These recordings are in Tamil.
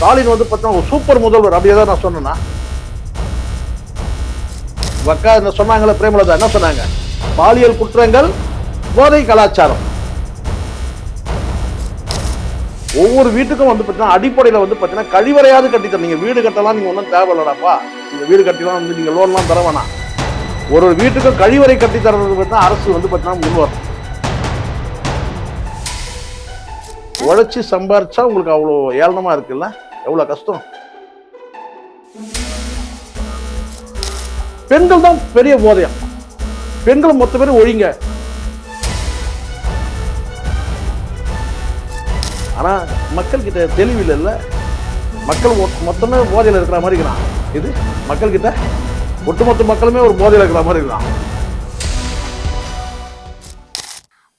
ஸ்டாலின் வந்து பார்த்தீங்கன்னா ஒரு சூப்பர் முதல்வர் அப்படி ஏதாவது நான் சொன்னேன்னா அக்கா என்ன சொன்னாங்களே பிரேமலதா என்ன சொன்னாங்க, பாலியல் குற்றங்கள் போதை கலாச்சாரம். ஒவ்வொரு வீட்டுக்கும் வந்து பார்த்தீங்கன்னா அடிப்படையில் வந்து பார்த்தீங்கன்னா கழிவறையாவது கட்டித்தர. நீங்க வீடு கட்டலாம் நீங்க ஒன்றும் தேவையில்லடாப்பா, நீங்க வீடு கட்டிலாம் வந்து நீங்க லோன்லாம் தர வேணாம். ஒரு வீட்டுக்கும் கழிவறை கட்டி தரது பார்த்தீங்கன்னா அரசு வந்து பார்த்தீங்கன்னா முன்வரும். உழைச்சி சம்பாரிச்சா உங்களுக்கு அவ்வளோ ஏளனமா இருக்குல்ல, எவ்வளவு கஷ்டம். பெண்கள் தான் பெரிய போதையம். பெண்கள் மொத்த பேரும் ஒழிங்க. ஆனா மக்கள் கிட்ட தெளிவு இல்லைல்ல. மக்கள் மொத்தமே போதையில் இருக்கிற மாதிரி இருக்கிறான். இது மக்கள் கிட்ட ஒட்டுமொத்த மக்களுமே ஒரு போதையில் இருக்கிற மாதிரி இருக்கிறான்.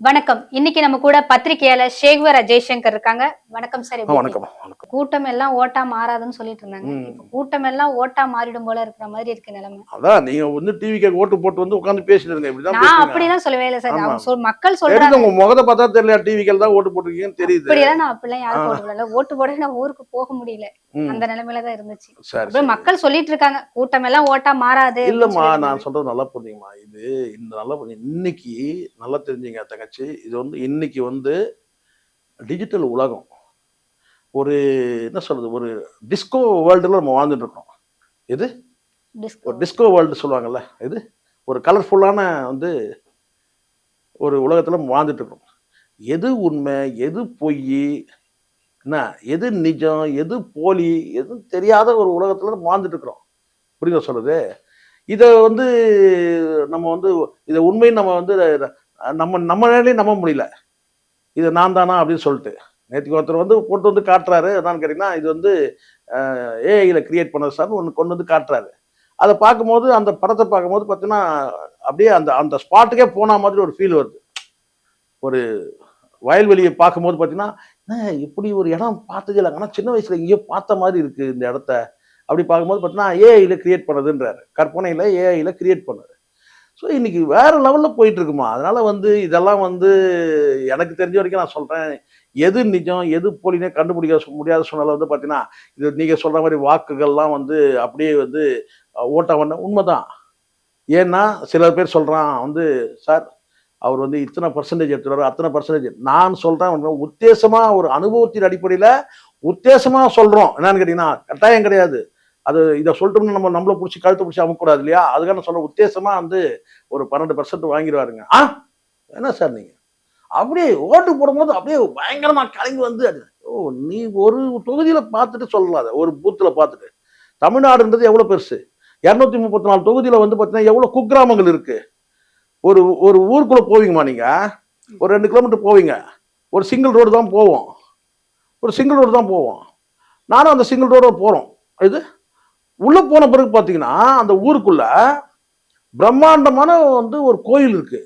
வணக்கம். இன்னைக்கு நம்ம கூட பத்திரிகையாளர் சேகுவரா ஜெய்சங்கர் இருக்காங்க. வணக்கம் சார். வணக்கம். கூட்டம் எல்லாம் ஓட்டா மாறாதுன்னு சொல்லிட்டு இருந்தாங்க. கூட்டம் எல்லாம் ஓட்டா மாறிடும் போல இருக்கிற மாதிரி இருக்கு நிலைமை. அதான் நீங்க வந்து டிவிக்கு ஓட்டு போட்டு வந்து உட்கார்ந்து பேசிட்டு இருங்க. இப்படிதான் நான் அப்படிதான் சொல்லவே இல்லை சார். அவங்க மக்கள் சொல்றாங்க. உங்க முகத்தை பார்த்தா தெரியல, டிவிக்கு தான் ஓட்டு போட்டுருக்கீங்கன்னு தெரியுது. அப்படியெல்லாம் நான் அப்படிலாம் யாரும் போட்டு விடல. ஓட்டு போட நான் ஊருக்கு போக முடியல, அந்த நிலைமையில தான் இருந்துச்சு. அப்புறம் மக்கள் சொல்லிட்டு இருக்காங்க கூட்டம் எல்லாம் ஓட்டா மாறாது. இல்லம்மா, நான் சொல்றது நல்லா புரியுங்கம்மா. இது இந்த நல்லா இன்னைக்கு நல்லா தெரிஞ்சுங்க தங்கச்சி. இது வந்து இன்னைக்கு வந்து டிஜிட்டல் உலகம். ஒரு என்ன சொல்றது, ஒரு டிஸ்கோ வேர்ல்டுல நம்ம வாழ்ந்துட்டு இருக்கோம். இது ஒரு டிஸ்கோ வேர்ல்டு சொல்லுவாங்கல்ல, இது ஒரு கலர்ஃபுல்லான வந்து ஒரு உலகத்துல நம்ம வாழ்ந்துட்டு இருக்கோம். எது உண்மை எது பொய், என்ன எது நிஜம் எது போலி, எது தெரியாத ஒரு உலகத்துல நம்ம வாழ்ந்துட்டு இருக்கிறோம். புரியுதா சொல்றது? இதை வந்து நம்ம வந்து இதை உண்மைன்னு நம்ம வந்து நம்ம நிலையிலே நம்ப முடியல. இது நான் தானா அப்படின்னு சொல்லிட்டு நேற்றுக்கு ஒருத்தர் வந்து போட்டு வந்து காட்டுறாரு. என்னன்னு கேட்டீங்கன்னா, இது வந்து ஏஐல கிரியேட் பண்ணது சார் ஒன்று கொண்டு வந்து காட்டுறாரு. அதை பார்க்கும்போது அந்த படத்தை பார்க்கும்போது பார்த்தீங்கன்னா அப்படியே அந்த அந்த ஸ்பாட்டுக்கே போன மாதிரி ஒரு ஃபீல் வருது. ஒரு வயல்வெளியை பார்க்கும்போது பார்த்தீங்கன்னா இப்படி ஒரு இடம் பார்த்ததே இல்லை, ஆனால் சின்ன வயசுல இங்கேயோ பார்த்த மாதிரி இருக்கு இந்த இடத்த. அப்படி பார்க்கும்போது பார்த்தீங்கன்னா ஏஐல கிரியேட் பண்ணதுன்றாரு. கற்பனையில் ஏஐல கிரியேட் பண்ணது. ஸோ இன்னைக்கு வேற லெவலில் போயிட்டு இருக்குமா. அதனால வந்து இதெல்லாம் வந்து எனக்கு தெரிஞ்ச வரைக்கும் நான் சொல்றேன், எது நிஜம் எது போலினே கண்டுபிடிக்க முடியாத சூழ்நிலை வந்து பார்த்தீங்கன்னா, இது நீங்க சொல்ற மாதிரி வாக்குகள்லாம் வந்து அப்படியே வந்து ஓட்ட பண்ண உண்மைதான். ஏன்னா சில பேர் சொல்றான் வந்து சார் அவர் வந்து இத்தனை பர்சன்டேஜ் எடுத்துருவாரு அத்தனை பர்சன்டேஜ். நான் சொல்றேன் உத்தேசமா ஒரு அனுபவத்தின் அடிப்படையில உத்தேசமா சொல்றோம். என்னன்னு கேட்டீங்கன்னா கட்டாயம் கிடையாது. அது இதை சொல்லிட்டோம்னு நம்மளை பிடிச்சி கழுத்தை பிடிச்சி அமுக்கூடாது இல்லையா. அதுக்காக நான் சொல்ற உத்தேசமா வந்து ஒரு 12% வாங்கிடுவாருங்க. என்ன சார் நீங்க அப்படியே ஓட்டு போடும்போது அப்படியே பயங்கரமா கலங்கி வந்து நீ ஒரு தொகுதியில பார்த்துட்டு சொல்லலாம். ஒரு பூத்துல பார்த்துட்டு தமிழ்நாடுன்றது எவ்வளவு பெருசு, 234 தொகுதியில வந்து பார்த்தீங்கன்னா எவ்வளவு குக்கிராமங்கள் இருக்கு. ஒரு ஒரு ஊருக்குள்ள போவீங்கம்மா நீங்க, ஒரு 2 கிலோமீட்டர் போவீங்க, ஒரு சிங்கிள் ரோடு தான் போவோம். நானும் அந்த சிங்கிள் ரோட போறோம். இது உள்ள போன பிறகு பார்த்தீங்கன்னா அந்த ஊருக்குள்ள பிரம்மாண்டமான வந்து ஒரு கோயில் இருக்கு.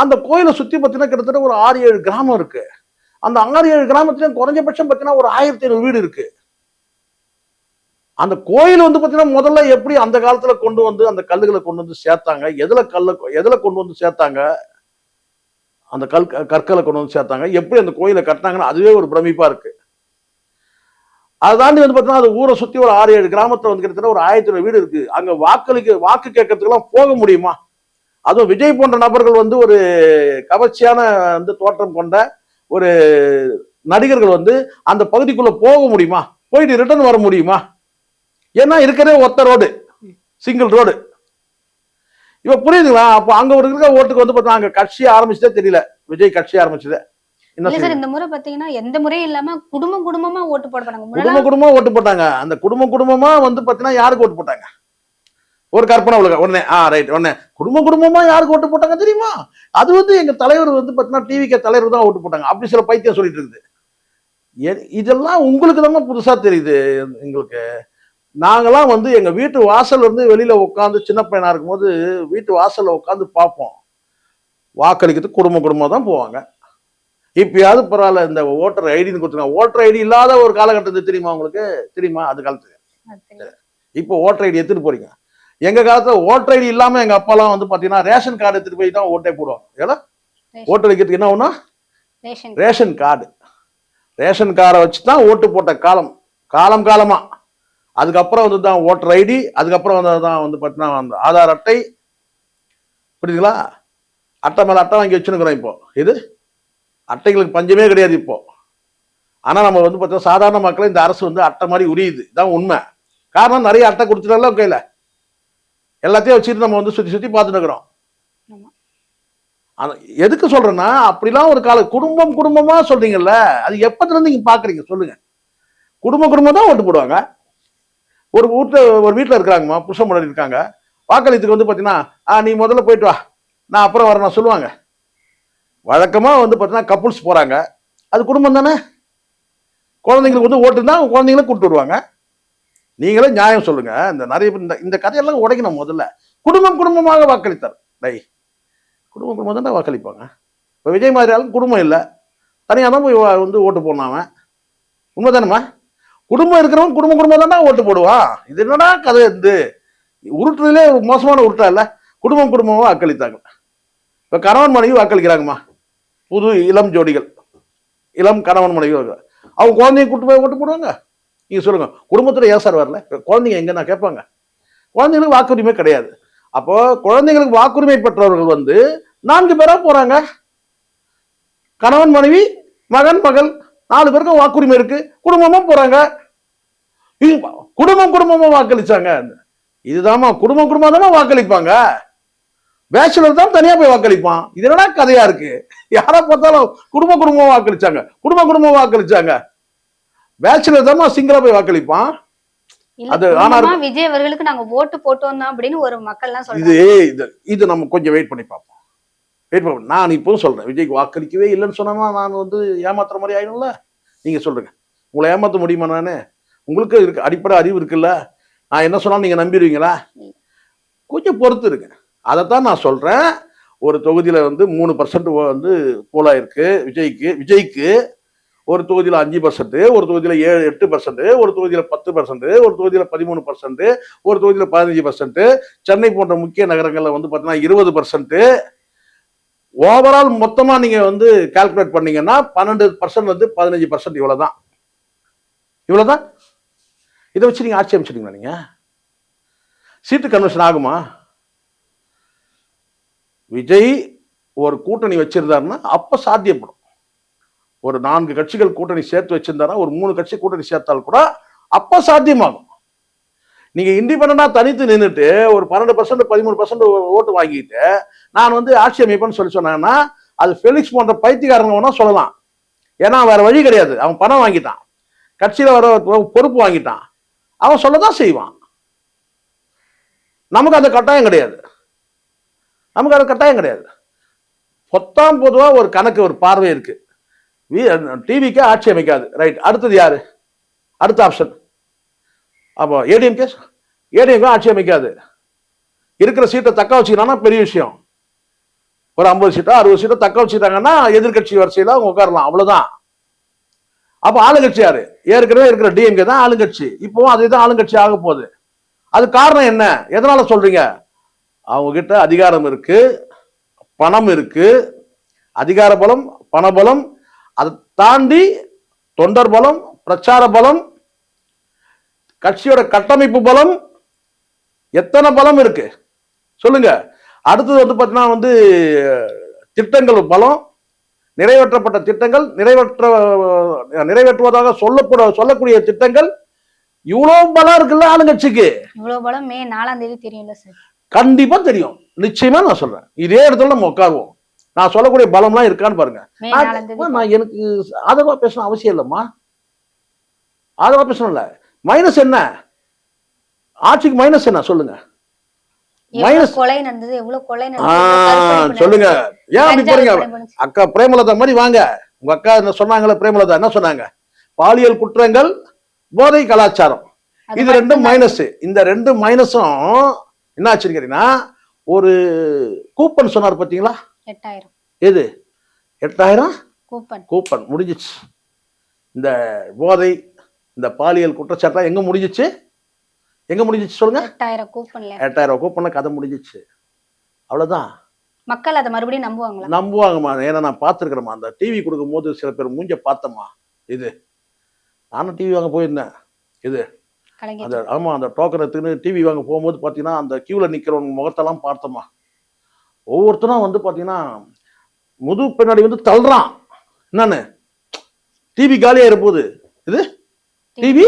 அந்த கோயிலை சுத்தி பார்த்தீங்கன்னா கிட்டத்தட்ட ஒரு 6-7 கிராமம் இருக்கு. அந்த 6-7 கிராமத்திலும் குறைஞ்சபட்சம் பார்த்தீங்கன்னா ஒரு 1500 வீடு இருக்கு. அந்த கோயில் வந்து பார்த்தீங்கன்னா முதல்ல எப்படி அந்த காலத்துல கொண்டு வந்து அந்த கல்லுகளை கொண்டு வந்து சேர்த்தாங்க, எதுல கொண்டு வந்து சேர்த்தாங்க, அந்த கற்களை கொண்டு வந்து சேர்த்தாங்க, எப்படி அந்த கோயிலை கட்டினாங்கன்னு அதுவே ஒரு பிரமிப்பா இருக்கு. அதை தாண்டி வந்து பார்த்தீங்கன்னா அது ஊரை சுத்தி ஒரு 6-7 கிராமத்துல வந்து கிட்டத்தட்ட ஒரு 1500 வீடு இருக்கு. அங்க வாக்கு கேட்கறதுக்கெல்லாம் போக முடியுமா? அதுவும் விஜய் போன்ற நபர்கள் வந்து ஒரு கவர்ச்சியான வந்து தோற்றம் கொண்ட ஒரு நடிகர்கள் வந்து அந்த பகுதிக்குள்ள போக முடியுமா? போயிட்டு ரிட்டர்ன் வர முடியுமா? ஏன்னா இருக்கிறதே ஒத்த ரோடு, சிங்கிள் ரோடு. இப்ப புரியுதுங்களா? அப்ப அங்க ஒரு இருக்க ஓட்டுக்கு வந்து பார்த்தா அங்க கட்சி ஆரம்பிச்சதே தெரியல, விஜய் கட்சி ஆரம்பிச்சதே. இந்த முறை பாத்தீங்கன்னா எந்த முறையும் இல்லாம குடும்பமா ஓட்டு போட்டாங்க. குடும்பமா ஓட்டு போட்டாங்க. அந்த குடும்பமா வந்து பாத்தீங்கன்னா யாருக்கு ஓட்டு போட்டாங்க? ஒரு கற்பனை உலக உடனே ரைட் உடனே குடும்பமா யாருக்கு ஓட்டு போட்டாங்க தெரியுமா? அது வந்து எங்க தலைவர் வந்து பாத்தீங்கன்னா டிவிக்கு தலைவர் தான் ஓட்டு போட்டாங்க. அப்படி சில பைத்தியம் சொல்லிட்டு இருக்குது. இதெல்லாம் உங்களுக்கு தான் புதுசா தெரியுது. எங்களுக்கு நாங்கெல்லாம் வந்து எங்க வீட்டு வாசல்ல இருந்து வெளியில உட்காந்து சின்ன பையனா இருக்கும்போது வீட்டு வாசல்ல உட்காந்து பார்ப்போம். வாக்களிக்கிறதுக்கு குடும்பமா தான் போவாங்க. இப்பயாவது பரவாயில்ல இந்த ஓட்டர் ஐடின்னு கொடுத்துருக்காங்க. ஓட்டர் ஐடி இல்லாத ஒரு காலகட்டத்துக்கு தெரியுமா உங்களுக்கு? தெரியுமா? அது காலத்துக்கு இப்போ ஓட்டர் ஐடி எடுத்துட்டு போறீங்க. எங்க காலத்துல ஓட்டர் ஐடி இல்லாம எங்க அப்பாலாம் வந்து பாத்தீங்கன்னா ரேஷன் கார்டு எடுத்துட்டு போய் தான் ஓட்டே போடுவாங்க. ஏன்னா ஓட்டர் அடிக்கிறதுக்கு என்ன ஒண்ணா ரேஷன் கார்டு. ரேஷன் கார்டை வச்சுதான் ஓட்டு போட்ட காலம் காலம் காலமா. அதுக்கப்புறம் வந்து தான் ஓட்டர் ஐடி, அதுக்கப்புறம் தான் வந்து பார்த்தீங்கன்னா அந்த ஆதார் அட்டை. புரியுதுங்களா? அட்டை மேல அட்டை வாங்கி வச்சுருக்கிறோம் இப்போ. இது அட்டைகளுக்கு பஞ்சமே கிடையாது இப்போ. ஆனா நம்ம வந்து பார்த்தா சாதாரண மக்களை இந்த அரசு வந்து அட்டை மாதிரி உரியுது. இதான் உண்மை. காரணம் நிறைய அட்டை கொடுத்துட்டால கையில எல்லாத்தையும் வச்சுட்டு நம்ம வந்து சுத்தி சுத்தி பார்த்துட்டு இருக்கிறோம். எதுக்கு சொல்றேன்னா, அப்படிலாம் ஒரு கால குடும்பம் குடும்பமா சொல்றீங்கல்ல, அது எப்பத்துல இருந்து நீங்க பாக்குறீங்க சொல்லுங்க. குடும்பம் தான் ஓட்டு போடுவாங்க. ஒரு வீட்டுல இருக்கிறாங்கம்மா, புருஷன் முன்னாடி இருக்காங்க, வாக்களித்துக்கு வந்து பாத்தீங்கன்னா நீ முதல்ல போயிட்டு வா, நான் அப்புறம் வரேன் சொல்லுவாங்க. வழக்கமா வந்து பாத்தீங்கன்னா கப்புள்ஸ் போறாங்க, அது குடும்பம் தானே. குழந்தைங்களுக்கு வந்து ஓட்டு தான் குழந்தைங்கள கூப்பிட்டு வருவாங்க. நீங்களே நியாயம் சொல்லுங்க. இந்த நிறைய இந்த கதையெல்லாம் உடைக்கணும். முதல்ல குடும்பமாக வாக்களித்தார். குடும்பம் தான் வாக்களிப்பாங்க. இப்போ விஜய் மாதிரி ஆளுக்கு குடும்பம் இல்லை, தனியாக தான் போய் வந்து ஓட்டு போடணும். அவன் உண்மைதானம்மா? குடும்பம் இருக்கிறவன் குடும்பம் தானே ஓட்டு போடுவான். இது என்னடா கதை? இருந்து உருட்டுறதுலே மோசமான உருட்டா இல்லை. குடும்பமாக வாக்களித்தாங்க. இப்போ கணவன் மனைவி வாக்களிக்கிறாங்கம்மா, புது இளம் ஜோடிகள், இளம் கணவன் மனைவி அவங்க குழந்தைய கூட்டு போய் ஓட்டு போடுவாங்க. நீங்க சொல்லுங்க, குடும்பத்துல ஏன் சார் வரல? குழந்தைங்க எங்க நான் கேட்பாங்க. குழந்தைங்களுக்கு வாக்குரிமை கிடையாது. அப்போ குழந்தைங்களுக்கு வாக்குரிமை பெற்றவர்கள் வந்து 4 பேரா போறாங்க. கணவன் மனைவி மகன் மகள் 4 பேருக்கும் வாக்குரிமை இருக்கு, குடும்பமா போறாங்க. குடும்பமா வாக்களிச்சாங்க. இதுதாம்மா குடும்பமா தானே வாக்களிப்பாங்க. பேச்சுலர் தான் தனியா போய் வாக்களிப்பான். இது என்னடா கதையா இருக்கு? யாரா பார்த்தாலும் குடும்பமா வாக்களிச்சாங்க, குடும்பமா வாக்களிச்சாங்க. பேச்சுலர் தான் சிங்கிளா போய் வாக்களிப்பான். அது விஜய் அவர்களுக்கு நாங்க ஓட்டு போட்டோம் தான் அப்படின்னு ஒரு மக்கள் எல்லாம் சொல்றாங்க. இது நம்ம கொஞ்சம் வெயிட் பண்ணி பார்ப்போம். நான் இப்போ சொல்றேன், விஜய்க்கு வாக்களிக்கவே இல்லைன்னு சொன்னா நான் வந்து ஏமாத்துற மாதிரி ஆயிடும்ல. நீங்க சொல்லுங்க, உங்களை ஏமாத்த முடியுமா? நானு உங்களுக்கு இருக்கு அடிப்படை அறிவு இருக்குல்ல. நான் என்ன சொன்னாலும் நீங்க நம்பிடுவீங்களா? கொஞ்சம் பொறுத்து இருக்கு. அதைத்தான் நான் சொல்றேன். ஒரு தொகுதியில வந்து 3% வந்து போலா இருக்கு விஜய்க்கு. ஒரு தொகுதியில 5%, ஒரு தொகுதியில 8%, ஒரு தொகுதியில 10%, ஒரு தொகுதியில 13%, ஒரு தொகுதியில 15%. சென்னை போன்ற முக்கிய நகரங்கள்ல வந்து பாத்தீங்கன்னா 20%. ஓவரால் மொத்தமா நீங்க வந்து கால்குலேட் பண்ணீங்கன்னா 12% வந்து 15%. இவ்வளவுதான். இதை வச்சு நீங்க ஆட்சி அமைச்சிட்டீங்களா? நீங்க சீட்டு கன்வென்ஷன் ஆகுமா? விஜய் ஒரு கூட்டணி வச்சிருந்தாருன்னா அப்ப சாத்தியப்படும். ஒரு 4 கட்சிகள் கூட்டணி சேர்த்து வச்சிருந்தாரா, ஒரு 3 கட்சி கூட்டணி சேர்த்தால் கூட அப்ப சாத்தியமாகும். நீங்க இண்டிபெண்டா தனித்து நின்றுட்டு ஒரு 12% 13% ஓட்டு வாங்கிட்டு நான் வந்து ஆட்சி அமைப்பேன்னு சொன்னா அது ஃபெலிக்ஸ் போன்ற பைத்தியக்காரங்க சொல்லலாம். ஏன்னா வேற வழி கிடையாது. அவன் பணம் வாங்கிட்டான், கட்சியில வர பொறுப்பு வாங்கிட்டான், அவன் சொல்லதான் செய்வான். நமக்கு அந்த கட்டாயம் கிடையாது. பொத்தாம் பொதுவா ஒரு கணக்கு, ஒரு பார்வை இருக்கு. டிவிக்கு ஆட்சி அமைக்காது, ரைட். அடுத்தது யாரு? அடுத்த ஆப்ஷன் அப்போ ஏடிஎம்கே ஆட்சி அமைக்காது. இருக்கிற சீட்டை தக்க வச்சுக்கிறான்னா பெரிய விஷயம். ஒரு 50 சீட்டோ 60 சீட்டோ தக்க வச்சுட்டாங்கன்னா எதிர்கட்சி வரிசையில அவங்க உட்காரலாம், அவ்வளவுதான். அப்ப ஆளுங்கட்சி யாரு? ஏற்கனவே இருக்கிற டிஎம்கே தான் ஆளுங்கட்சி. இப்பவும் அதுதான் ஆளுங்கட்சி ஆக போகுது. அது காரணம் என்ன? எதனால சொல்றீங்க? அவங்க கிட்ட அதிகாரம் இருக்கு, பணம் இருக்கு. அதிகார பலம், பணபலம், அதை தாண்டி தொண்டர் பலம், பிரச்சார பலம், கட்சியோட கட்டமைப்பு பலம், எத்தனை பலம் இருக்கு சொல்லுங்க. அடுத்தது வந்து பாத்தீங்கன்னா வந்து திட்டங்கள் பலம், நிறைவேற்றப்பட்ட திட்டங்கள், நிறைவேற்றுவதாக சொல்லக்கூடிய திட்டங்கள், இவ்வளவு பலம் இருக்குல்ல ஆளுங்கட்சிக்கு. இவ்வளவு பலம் மே 4ஆம் தேதி தெரியும்ல சார்? கண்டிப்பா தெரியும், நிச்சயமா. நான் சொல்றேன், இதே இடத்துல நம்ம உட்காருவோம். நான் சொல்லக்கூடிய பலம்லாம் இருக்கான்னு பாருங்க. நான் எனக்கு ஆதரவா பேசணும் அவசியம் இல்லம்மா. ஆதரவா பேசணும் இல்ல. மைனஸ் என்ன? ஆட்சிக்கு மைனஸ் என்ன சொல்லுங்க. மைனஸ் கொலை நடந்தது, எவ்வளவு கொலை நடந்தது சொல்லுங்க. ஏன் அப்படி போறீங்க? அக்கா பிரேமலதா மாதிரி வாங்க. உங்க அக்கா என்ன சொன்னாங்களே, பிரேமலதா என்ன சொன்னாங்க? பாலியல் குற்றங்கள், போதை கலாச்சாரம், இது 2 மைனஸ். இந்த 2 மைனஸும் என்ன ஆச்சுன்னா, ஒரு கூப்பன் சொன்னார் பாத்தீங்களா? 8000. எது 8000? கூப்பன் முடிஞ்சிச்சு. இந்த போதை, இந்த பாலியல் குற்றச்சாட்டு எங்க முடிஞ்சிச்சு சொல்லுங்க? 8000 கூப்பன்ல கதை முடிஞ்சிச்சு, அவ்வளவுதான். மக்கள் அதை மறுபடியும் நம்புவாங்கம்மா. ஏன்னா நான் பார்த்துருக்கிறேம்மா, அந்த டிவி கொடுக்கும் போது சில பேர் மூஞ்ச பார்த்தம்மா. இது நானும் டிவி வாங்க போயிருந்தேன். இது கலைஞர் அந்த ஆமாம் அந்த டோக்கன் எடுத்துன்னு டிவி வாங்க போகும்போது பார்த்தீங்கன்னா அந்த க்யூவில் நிற்கிறவங்க முகத்தெல்லாம் பார்த்தோமா, ஒவ்வொருத்தரும் வந்து பார்த்தீங்கன்னா முது பின்னாடி வந்து தள்ளுறான். என்னன்னு டிவி காலியாகிற போது, இது டிவி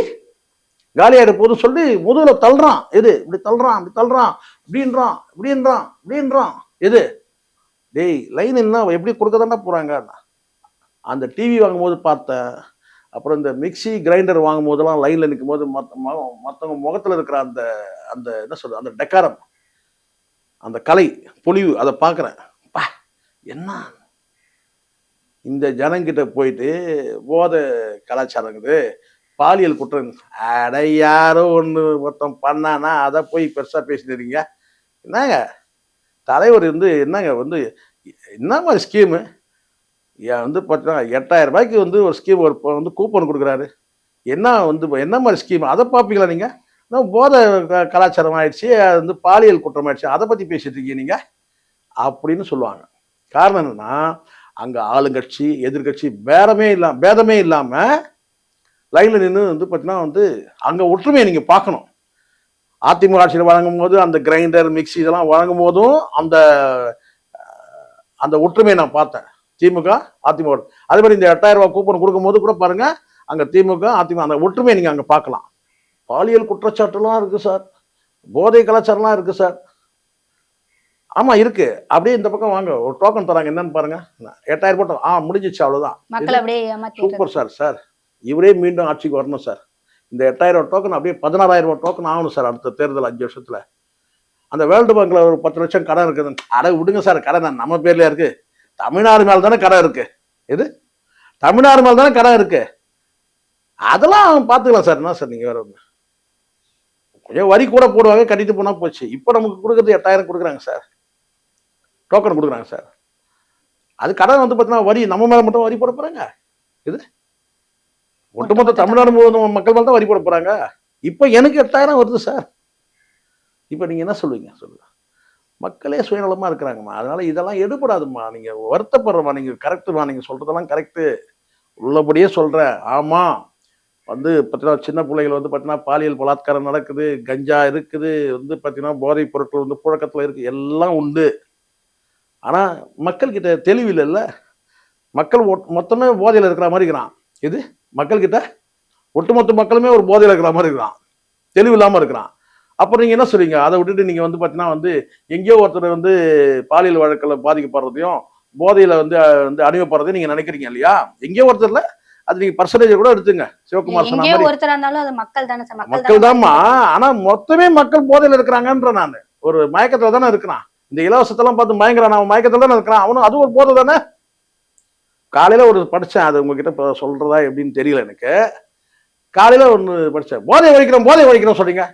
காலியாகிற போது சொல்லி முதுகுல தள்ளுறான். எது இப்படி தள்ளுறான், இப்படி தள்ளுறான், இப்படின்றான், இப்படின்றான், இப்படின்றான். எது டேய் லைன் என்ன எப்படி கொடுக்க தானே போகிறாங்க. அந்த டிவி வாங்கும்போது பார்த்தேன். அப்புறம் இந்த மிக்சி கிரைண்டர் வாங்கும் போதெல்லாம் லைனில் நிற்கும் போது மற்றவங்க முகத்தில் இருக்கிற அந்த அந்த என்ன சொல்றது அந்த டெக்காரம், அந்த கலை பொலிவு அதை பார்க்குறேன். என்ன இந்த ஜனங்கிட்ட போயிட்டு போதை கலாச்சாரங்குது, பாலியல் குற்றம் அட யாரோ ஒன்று மொத்தம் பண்ணானா அதை போய் பெருசாக பேசினீங்க. என்னங்க தலைவர் வந்து என்னங்க வந்து என்ன மாதிரி ஸ்கீமு வந்து பார்த்தீங்கன்னா 8000 ரூபாய்க்கு வந்து ஒரு ஸ்கீம் ஒரு வந்து கூப்பன் கொடுக்குறாரு. என்ன வந்து என்ன மாதிரி ஸ்கீம் அதை பார்ப்பீங்களா நீங்கள்? போதை கலாச்சாரம் ஆயிடுச்சு, அது வந்து பாலியல் குற்றம் ஆயிடுச்சு, அதை பற்றி பேசிட்டு இருக்கீங்க நீங்கள் அப்படின்னு சொல்லுவாங்க. காரணம் என்னன்னா அங்கே ஆளுங்கட்சி எதிர்கட்சி பேதமே இல்லாமல் லைனில் நின்று வந்து பார்த்தீங்கன்னா வந்து அங்கே ஒற்றுமையை நீங்கள் பார்க்கணும். அதிமுக ஆட்சியில் வழங்கும் போது அந்த கிரைண்டர் மிக்சி இதெல்லாம் வழங்கும் போதும் அந்த அந்த ஒற்றுமையை நான் பார்த்தேன். திமுக அதிமுக அதே மாதிரி இந்த 8000 ரூபாய் கூப்பன் கொடுக்கும்போது கூட பாருங்க அங்கே திமுக அதிமுக அந்த ஒற்றுமையை நீங்கள் அங்கே பார்க்கலாம். பாலியல் குற்றச்சாட்டுலாம் இருக்குது சார், போதை கலாச்சாரம்லாம் இருக்குது சார். ஆமாம் இருக்கு. அப்படியே இந்த பக்கம் வாங்க ஒரு டோக்கன் தராங்க என்னன்னு பாருங்க. 8000 போட்டோம் முடிஞ்சிச்சு அவ்வளோதான். Super sir. சார் இவரே மீண்டும் ஆட்சிக்கு வரணும் சார். இந்த 8000 டோக்கன் அப்படியே 16000 டோக்கன் ஆகணும் சார் அடுத்த தேர்தல் 5 வருஷத்துல. அந்த வேர்ல்டு பேங்க்ல ஒரு 10 லட்சம் கடன் இருக்குது. அட விடுங்க சார், கடன் நம்ம பேர்ல இருக்கு. தமிழ்நாடு மேல தானே கடன் இருக்கு. எது தமிழ்நாடு மேல தானே கடன் இருக்கு. அதெல்லாம் பார்த்துக்கலாம் சார். என்ன சார் நீங்க வேற ஒன்று கொஞ்சம் வரி கூட போடுவாங்க, கட்டிட்டு போனா போச்சு. இப்போ நமக்கு கொடுக்குறது 8000 கொடுக்குறாங்க சார், டோக்கன் கொடுக்குறாங்க சார். அது கடன் வந்து பார்த்தீங்கன்னா வரி நம்ம மேல மட்டும் வரி போட போறாங்க. இது ஒட்டுமொத்த தமிழ்நாடு முழுவதும் மக்கள் மேல தான் வரி போட போறாங்க. இப்போ எனக்கு 8000 வருது சார். இப்போ நீங்க என்ன சொல்லுவீங்க சொல்லுங்க? மக்களே சுயநலமா இருக்கிறாங்கம்மா. அதனால இதெல்லாம் எடுபடாதும்மா. நீங்க வருத்தப்படுறமா, நீங்க கரெக்டுமா, நீங்க சொல்றதெல்லாம் கரெக்டு, உள்ளபடியே சொல்றேன். ஆமா வந்து பார்த்தீங்கன்னா சின்ன பிள்ளைகள் வந்து பார்த்தீங்கன்னா பாலியல் பலாத்காரம் நடக்குது, கஞ்சா இருக்குது, வந்து பார்த்தீங்கன்னா போதைப் பொருட்கள் வந்து புழக்கத்தில் இருக்கு, எல்லாம் உண்டு. ஆனா மக்கள்கிட்ட தெளிவு இல்லைல்ல. மக்கள் மொத்தமே போதையில் இருக்கிற மாதிரி இருக்கிறான். இது மக்கள்கிட்ட ஒட்டுமொத்த மக்களுமே ஒரு போதையில் இருக்கிற மாதிரி இருக்கிறான், தெளிவு இல்லாமல் இருக்கிறான். அப்புறம் நீங்க என்ன சொல்றீங்க? அதை விட்டுட்டு நீங்க வந்து பார்த்தீங்கன்னா வந்து எங்கேயோ ஒருத்தர் வந்து பாலியல் வழக்கில் பாதிக்கப்படுறதையும் போதையில வந்து வந்து அணிவப்படுறதையும் நீங்க நினைக்கிறீங்க இல்லையா? எங்கேயோ ஒருத்தர்ல அது நீங்க பர்சன்டேஜ் கூட எடுத்துங்க. சிவகுமார் சொன்ன மாதிரி மக்கள் தான்மா. ஆனா மொத்தமே மக்கள் போதையில இருக்கிறாங்கன்ற நான் ஒரு மயக்கத்துல தானே இருக்கிறான். இந்த இலவசத்தெல்லாம் பார்த்து மயங்குறான், அவன் மயக்கத்துல தானே இருக்கிறான். அவனும் அது ஒரு போதை தானே. காலையில ஒரு படிச்சேன், அது உங்ககிட்ட சொல்றதா எப்படின்னு தெரியல எனக்கு. காலையில ஒன்று படிச்சேன், போதை ஒழிக்கிறோம் சொல்றீங்க,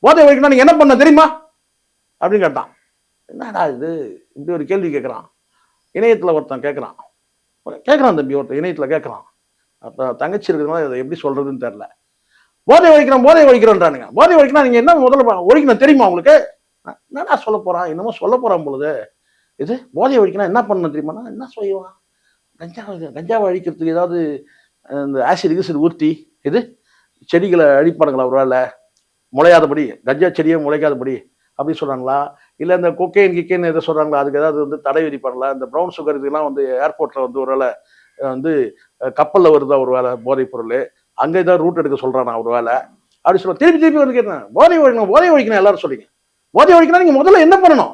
போதை ஒழிக்கணும் நீங்க என்ன பண்ண தெரியுமா அப்படின்னு கேட்டான். என்னடா இது இப்படி ஒரு கேள்வி கேட்கறான். இணையத்துல ஒருத்தன் கேட்கறான் தம்பி, ஒருத்தன் இணையத்துல கேட்கறான். அப்ப தங்கச்சி இருக்கிறதுனால இதை எப்படி சொல்றதுன்னு தெரியல. போதை ஒழிக்கிறோன்றானுங்க. போதை ஒழிக்கணும் நீங்க என்ன முதல்ல ஒழிக்கணும் தெரியுமா உங்களுக்கு? என்னடா சொல்ல போறான், என்னமோ சொல்ல போறான் பொழுது. இது போதை ஒழிக்கணும் என்ன பண்ணணும் தெரியுமா? என்ன செய்வான்? கஞ்சாவை அழிக்கிறதுக்கு ஏதாவது இந்த ஆசிட் ஊர்த்தி இது செடிகளை அழிப்பானுங்களா? ஒரு வேலை முளையாதபடி, கஞ்சா செடியே முளைக்காதபடி அப்படி சொல்றாங்களா? இல்லை இந்த கொக்கைன் எதை சொல்றாங்களா? அதுக்கு ஏதாவது வந்து தடை விதிப்பாங்களா? இந்த ப்ரௌன் சுகர் இதுக்கெல்லாம் வந்து ஏர்போர்ட்ல வந்து ஒரு வேலை வந்து கப்பல்ல வருதா ஒரு வேலை போதைப் பொருள், அங்கே ஏதாவது ரூட் எடுக்க சொல்றானா ஒரு வேலை அப்படி சொல்ல. திருப்பி வந்து கேட்டேன், போதை ஒழிக்கணும் எல்லாரும் சொல்றீங்க, போதை ஒழிக்கணும் நீங்க முதல்ல என்ன பண்ணணும்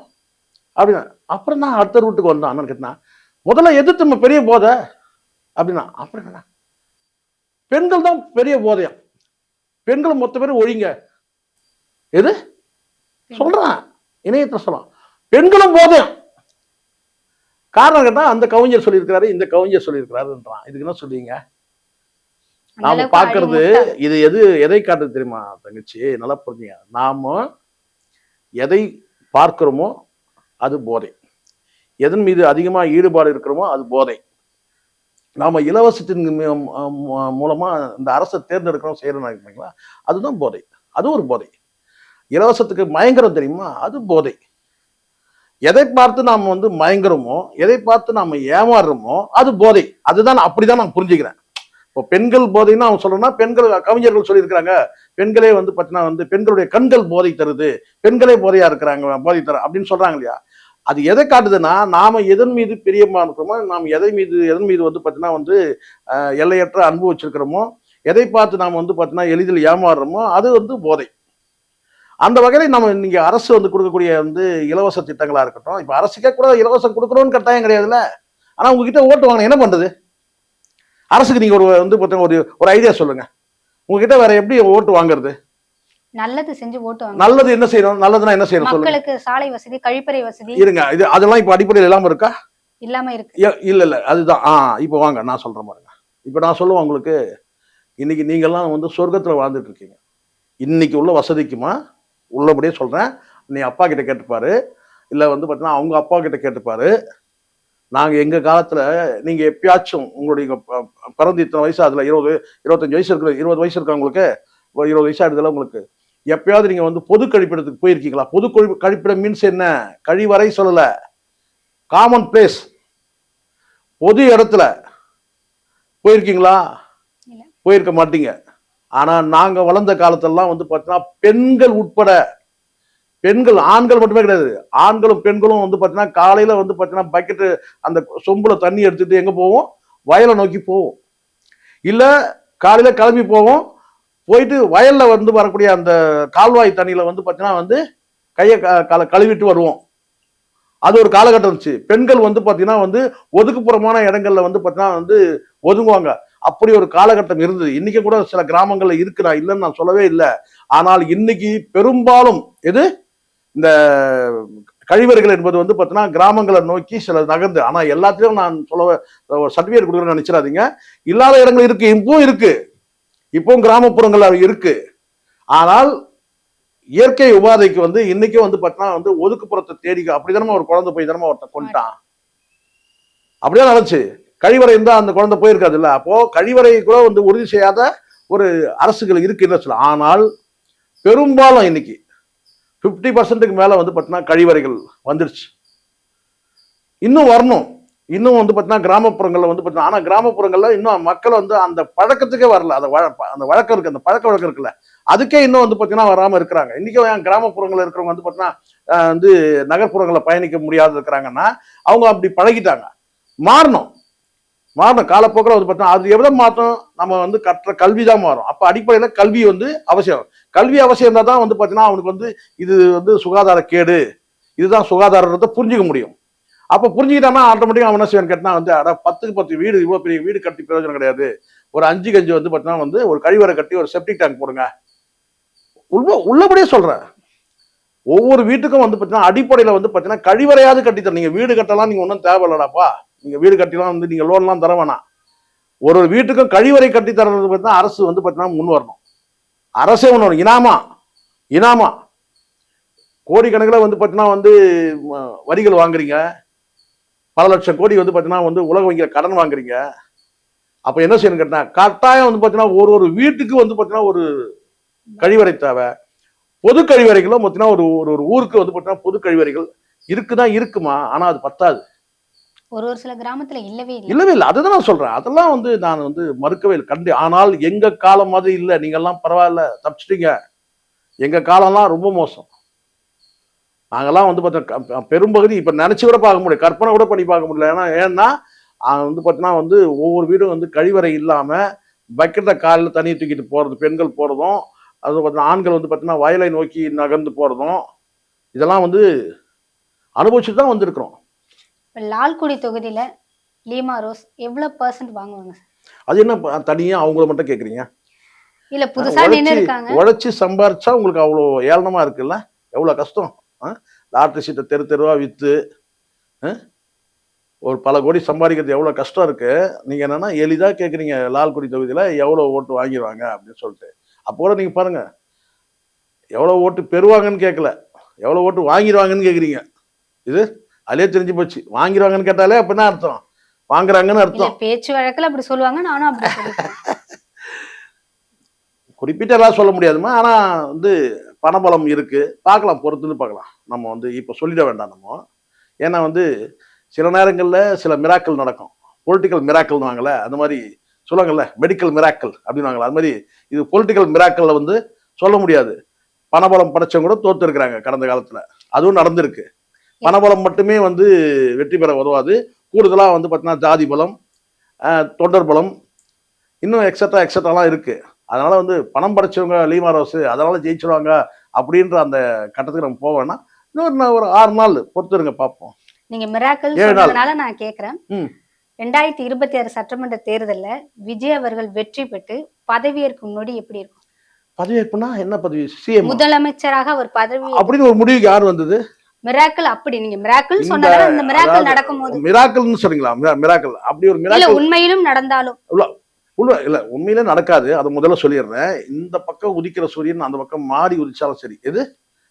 அப்படின்னா. அப்புறம் தான் அடுத்த ரூட்டுக்கு வந்தான். அண்ணன் கேட்டா முதல்ல எதிர்த்து நம்ம பெரிய போதை அப்படின்னா. அப்புறம் என்ன, பெண்கள் தான் பெரிய போதையா, பெண்கள் மொத்த பேரும் ஒழிங்க. எது சொல்றான் இணையத்தை சொல்லலாம், பெண்களும் போதையும். காரணம் கேட்டா அந்த கவிஞர் சொல்லியிருக்கிறாரு, இந்த கவிஞர் சொல்லியிருக்கிறாருன்றான். இதுக்கு என்ன சொல்றீங்க? நாம பாக்குறது இது எதை காட்டுது தெரியுமா தங்கச்சி? நல்லா புரிஞ்சுங்க. நாம எதை பார்க்கிறோமோ அது போதை, எதன் மீது அதிகமா ஈடுபாடு இருக்கிறோமோ அது போதை. நாம இலவசத்தின் மூலமா இந்த அரசை தேர்ந்தெடுக்கிறோம் செய்யறோம், அதுதான் போதை. அது ஒரு போதை. இலவசத்துக்கு மயங்கரம் தெரியுமா? அது போதை. எதை பார்த்து நாம வந்து மயங்குறோமோ, எதை பார்த்து நாம ஏமாறுறோமோ அது போதை. அதுதான், அப்படிதான் நான் புரிஞ்சுக்கிறேன். இப்போ பெண்கள் போதைன்னா அவன் சொல்றேன்னா பெண்கள் கவிஞர்கள் சொல்லியிருக்கிறாங்க, பெண்களே வந்து பார்த்தீங்கன்னா வந்து பெண்களுடைய கண்கள் போதை தருது, பெண்களே போதையா இருக்கிறாங்க, போதை தர அப்படின்னு சொல்றாங்க இல்லையா? அது எதை காட்டுதுன்னா, நாம எதன் மீது பிரியமா இருக்கிறோமோ, நாம் எதன் மீது வந்து பார்த்தீங்கன்னா வந்து எல்லையற்ற அன்பு வச்சிருக்கிறோமோ, எதை பார்த்து நாம் வந்து பார்த்தீங்கன்னா எளிதில் ஏமாறுறோமோ, அது வந்து போதை. அந்த வகையில நம்ம நீங்க அரசு வந்து கொடுக்கக்கூடிய வந்து இலவச திட்டங்களா இருக்கட்டும், இப்ப அரசுக்கே கூட இலவசம் கொடுக்கணும்னு கட்டாயம் கிடையாதுல்ல. ஆனா உங்ககிட்ட ஓட்டு வாங்க என்ன பண்றது? அரசுக்கு நீங்க ஒரு வந்து பார்த்தீங்கன்னா ஒரு ஒரு ஐடியா சொல்லுங்க. உங்ககிட்ட வேற எப்படி ஓட்டு வாங்குறது? நல்லது செஞ்சு ஓட்டு வாங்க. நல்லது என்ன செய்யணும்? நல்லதுன்னா என்ன செய்யணும் சொல்லுங்க? மக்களுக்கு சாலை வசதி, கழிப்பறை வசதி இருங்க. அதெல்லாம் இப்ப அடிப்படையில் இல்லாம இருக்கா? இல்லாம இருக்கு. இல்ல. அதுதான். இப்ப வாங்க நான் சொல்றேன் பாருங்க. இப்ப நான் சொல்லுவேன் உங்களுக்கு, இன்னைக்கு நீங்கெல்லாம் வந்து சொர்க்கத்துல வாழ்ந்துட்டு இருக்கீங்க. இன்னைக்கு உள்ள வசதிக்குமா உள்ளபடியே சொல்றேன். நீ அப்பா கிட்ட கேட்டுப்பாரு. இல்ல வந்து பார்த்தீங்கன்னா அவங்க அப்பா கிட்ட கேட்டுப்பாரு. நாங்க எங்க காலத்துல நீங்க எப்பயாச்சும் உங்களுடைய பிறந்து இத்தனை வயசு அதுல 20, 25 வயசு இருக்கு, 20 வயசு இருக்கா உங்களுக்கு, 20 வயசு ஆயிடுதுல உங்களுக்கு. எப்பயாவது நீங்க வந்து பொது கழிப்பிடத்துக்கு போயிருக்கீங்களா? பொது கழிப்பிடம் மீன்ஸ் என்ன? கழிவறை சொல்லல, காமன் பிளேஸ், பொது இடத்துல போயிருக்கீங்களா? போயிருக்க மாட்டீங்க. ஆனா நாங்க வளர்ந்த காலத்தெல்லாம் வந்து பார்த்தீங்கன்னா பெண்கள் உட்பட, பெண்கள் ஆண்கள் மட்டுமே கிடையாது, ஆண்களும் பெண்களும் வந்து பார்த்தீங்கன்னா காலையில வந்து பார்த்தீங்கன்னா பக்கெட்டு அந்த சொம்புல தண்ணி எடுத்துட்டு எங்க போவோம்? வயலை நோக்கி போவோம். இல்ல காலையில கிளம்பி போவோம். போயிட்டு வயல்ல வந்து வரக்கூடிய அந்த கால்வாய் தண்ணியில வந்து பார்த்தீங்கன்னா வந்து கையை கழுவிட்டு வருவோம். அது ஒரு காலகட்டம் இருந்துச்சு. பெண்கள் வந்து பார்த்தீங்கன்னா வந்து ஒதுக்குப்புறமான இடங்கள்ல வந்து பார்த்தீங்கன்னா வந்து ஒதுங்குவாங்க. அப்படி ஒரு காலகட்டம் இருந்தது. இன்னைக்கு கூட சில கிராமங்கள்ல இருக்கு, நான் இல்லைன்னு நான் சொல்லவே இல்லை. ஆனால் இன்னைக்கு பெரும்பாலும் எது இந்த கழிவறைகள் என்பது வந்து பார்த்தீங்கன்னா கிராமங்களை நோக்கி சில நகர்ந்து, ஆனா எல்லாத்தையும் நான் சொல்ல சர்டிபிகேட் கொடுக்குறேன்னு நினைச்சிடாதீங்க. இல்லாத இடங்கள் இருக்கு, இப்பவும் இருக்கு, இப்பவும் கிராமப்புறங்கள் இருக்கு. ஆனால் இயற்கை உபாதைக்கு வந்து இன்னைக்கும் வந்து பார்த்தீங்கன்னா வந்து ஒதுக்குப்புறத்தை தேடி அப்படிதானே ஒரு குழந்தை போய் தானே ஒருத்தன் கொண்டான். அப்படியே நடந்துச்சு. கழிவறை இருந்தா அந்த குழந்தை போயிருக்காது இல்ல. அப்போ கழிவறை கூட வந்து உறுதி செய்யாத ஒரு அரசுகள் இருக்கு சொல்ல. ஆனால் பெரும்பாலும் இன்னைக்கு 50% மேல வந்து பார்த்தீங்கன்னா கழிவறைகள் வந்துருச்சு. இன்னும் வரணும். இன்னும் வந்து பார்த்தீங்கன்னா கிராமப்புறங்கள்ல வந்து பார்த்தீங்கன்னா, ஆனா கிராமப்புறங்கள்ல இன்னும் மக்கள் வந்து அந்த பழக்கத்துக்கே வரல. அந்த வழக்கம் இருக்கு, அந்த பழக்க வழக்கம் இருக்குல்ல, அதுக்கே இன்னும் வந்து பார்த்தீங்கன்னா வராம இருக்கிறாங்க. இன்னைக்கும் ஏன் கிராமப்புறங்கள்ல இருக்கிறவங்க வந்து பார்த்தீங்கன்னா வந்து நகர்ப்புறங்களை பயணிக்க முடியாத இருக்கிறாங்கன்னா அவங்க அப்படி பழகிட்டாங்க. மாறணும். காலப்போக்கில் வந்து பார்த்தீங்கன்னா அது எவ்வளவு மாற்றம்? நம்ம வந்து கற்ற கல்வி தான் மாறும். அப்ப அடிப்படையில கல்வி வந்து அவசியம். கல்வி அவசியம் இருந்தால் தான் வந்து பார்த்தீங்கன்னா அவனுக்கு வந்து இது வந்து சுகாதார கேடு, இதுதான் சுகாதாரத்தை புரிஞ்சுக்க முடியும். அப்ப புரிஞ்சுக்கிட்டான்னா ஆட்டோமேட்டிக்கா அவன் என்ன செய்வான்னு கேட்டா வந்து 10க்கு 10 வீடு, இவ்வளவு பெரிய வீடு கட்டி பிரயோஜனம் கிடையாது. ஒரு 5 கஞ்சி வந்து பார்த்தீங்கன்னா வந்து ஒரு கழிவறை கட்டி ஒரு செப்டிக் டேங்க் போடுங்க. உள்ளபடியே சொல்றேன். ஒவ்வொரு வீட்டுக்கும் வந்து பார்த்தீங்கன்னா அடிப்படையில வந்து பார்த்தீங்கன்னா கழிவறையாவது கட்டித்தரணும். நீங்க வீடு கட்டலாம் நீங்க ஒன்றும் தேவையில்லடாப்பா. நீங்க வீடு கட்டிலாம் வந்து நீங்க லோன்லாம் தர வேணாம். ஒரு வீட்டுக்கும் கழிவறை கட்டி தரது பார்த்தீங்கன்னா அரசு வந்து பார்த்தீங்கன்னா முன் வரணும். அரசே முன் வரணும். இனாமா கோடிக்கணக்கில் வந்து பார்த்தீங்கன்னா வந்து வரிகள் வாங்குறீங்க. பல லட்சம் கோடி வந்து பார்த்தீங்கன்னா வந்து உலக வங்கியில கடன் வாங்குறீங்க. அப்ப என்ன செய்யணும் கேட்டா கட்டாயம் வந்து பார்த்தீங்கன்னா ஒரு வீட்டுக்கு வந்து பார்த்தீங்கன்னா ஒரு கழிவறை தேவை. பொது கழிவறைகளும் பார்த்தீங்கன்னா ஒரு ஊருக்கு வந்து பார்த்தீங்கன்னா பொது கழிவறைகள் இருக்குமா? ஆனா அது பத்தாது. ஒரு சில கிராமத்துல இல்லவே இல்லை. அதுதான் நான் சொல்றேன். அதெல்லாம் வந்து நான் வந்து மறுக்கவே இல்லை. ஆனால் எங்க காலம் மாதிரி இல்லை. நீங்க எல்லாம் பரவாயில்ல, தப்பிச்சிட்டீங்க. எங்க காலம்லாம் ரொம்ப மோசம். நாங்கெல்லாம் வந்து பார்த்தா பெரும்பகுதி இப்ப நினைச்சு கூட பார்க்க முடியும், கற்பனை கூட பண்ணி பார்க்க முடியல. ஏன்னா வந்து பார்த்தீங்கன்னா வந்து ஒவ்வொரு வீடும் வந்து கழிவறை இல்லாம பக்கெட்ல காலில் தண்ணி தூக்கிட்டு போறது, பெண்கள் போறதும், அது பார்த்தீங்கன்னா ஆண்கள் வந்து பார்த்தீங்கன்னா வயலை நோக்கி நகர்ந்து போறதும், இதெல்லாம் வந்து அனுபவிச்சுட்டு தான் வந்திருக்கிறோம். லால்குடி தொகுதியில லீமா ரோஸ் எவ்வளவு % வாங்குவாங்க? அது என்ன தனியா அவங்கள மட்டும் கேக்குறீங்க? இல்ல புதுசா நின்னு இருக்காங்க. உழைச்சு சம்பாரிச்சா உங்களுக்கு அவ்வளவு ஏளனமா இருக்குல்ல? எவ்வளவு கஷ்டம். லாட்டரி சீட்டை தெருவா வித்து ஒரு பல கோடி சம்பாதிக்கிறது எவ்வளவு கஷ்டம் இருக்கு. நீங்க என்னன்னா எளிதா கேக்குறீங்க லால்குடி தொகுதியில எவ்வளவு ஓட்டு வாங்கிடுவாங்க அப்படின்னு சொல்லிட்டு. அப்போ கூட நீங்க பாருங்க, எவ்வளவு ஓட்டு பெறுவாங்கன்னு கேட்கல, எவ்வளவு ஓட்டு வாங்கிடுவாங்கன்னு கேக்குறீங்க. இது அதிலே தெரிஞ்சு போச்சு. வாங்கிடுவாங்கன்னு கேட்டாலே அப்படின்னா அர்த்தம் வாங்குறாங்கன்னு அர்த்தம். பேச்சு வழக்குல அப்படி சொல்லுவாங்க, நானும் அப்படி சொல்லுவேன். குறிப்பிட்ட எல்லாம் சொல்ல முடியாதுமா. ஆனா வந்து பணபலம் இருக்கு. பார்க்கலாம், பொறுத்துன்னு பார்க்கலாம். நம்ம வந்து இப்ப சொல்லிட வேண்டாம் நம்ம. ஏன்னா வந்து சில நேரங்கள்ல சில மிராக்கள் நடக்கும். பொலிட்டிக்கல் மிராக்கல் வாங்கல, அந்த மாதிரி சொல்லுவாங்கல்ல மெடிக்கல் மிராக்கல் அப்படின்னாங்களா, அது மாதிரி இது பொலிட்டிக்கல் மிராக்கல்ல வந்து சொல்ல முடியாது. பணபலம் படைச்சவங்க கூட தோத்து இருக்கிறாங்க கடந்த காலத்துல. அதுவும் நடந்திருக்கு. பணபலம் மட்டுமே வந்து வெற்றி பெற உதவாது. கூடுதலா வந்து பார்த்தீங்கன்னா ஜாதி பலம், தொண்டர் பலம், இன்னும் எக்ஸட்ரா எக்ஸட்ராலாம் இருக்கு. அதனால வந்து பணம் படைச்சவங்க லீமா ரோஸ் அதனால ஜெயிச்சிருவாங்க அப்படின்ற அந்த கட்டத்துக்கு நம்ம போவேன்னா இன்னும் ஒரு 6 நாள் பொறுத்துருங்க பார்ப்போம். நீங்க மிராக்கல் 7 நாள். சொன்னதுனால நான் கேக்குறேன். ம். 2026 சட்டமன்ற தேர்தல்ல விஜய் அவர்கள் வெற்றி பெற்று பதவியேற்கும் நொடி எப்படி இருக்கும்? பதவியேற்புனா என்ன பதவி? சிஎம் முதலமைச்சராக அவர் பதவி அப்படின்னு ஒரு முடிவுக்கு யார் வந்தது? மிராக்கல் அப்படி நீங்க மிராக்கல் இந்த சொன்னதால இந்த மிராக்கல் அதாவது நடக்கும்போது மிராக்கல்னு சொன்னீங்களா? மிராக்கல் அப்படி ஒரு இல்ல மிராக்கல் உண்மையிலும் நடந்தாலும் இல்ல உண்மையிலே நடக்காது. அதை முதல்ல சொல்லிடுறேன். இந்த பக்கம் உதிக்கிற சூரியன் அந்த பக்கம் மாறி உதிச்சாலும் சரி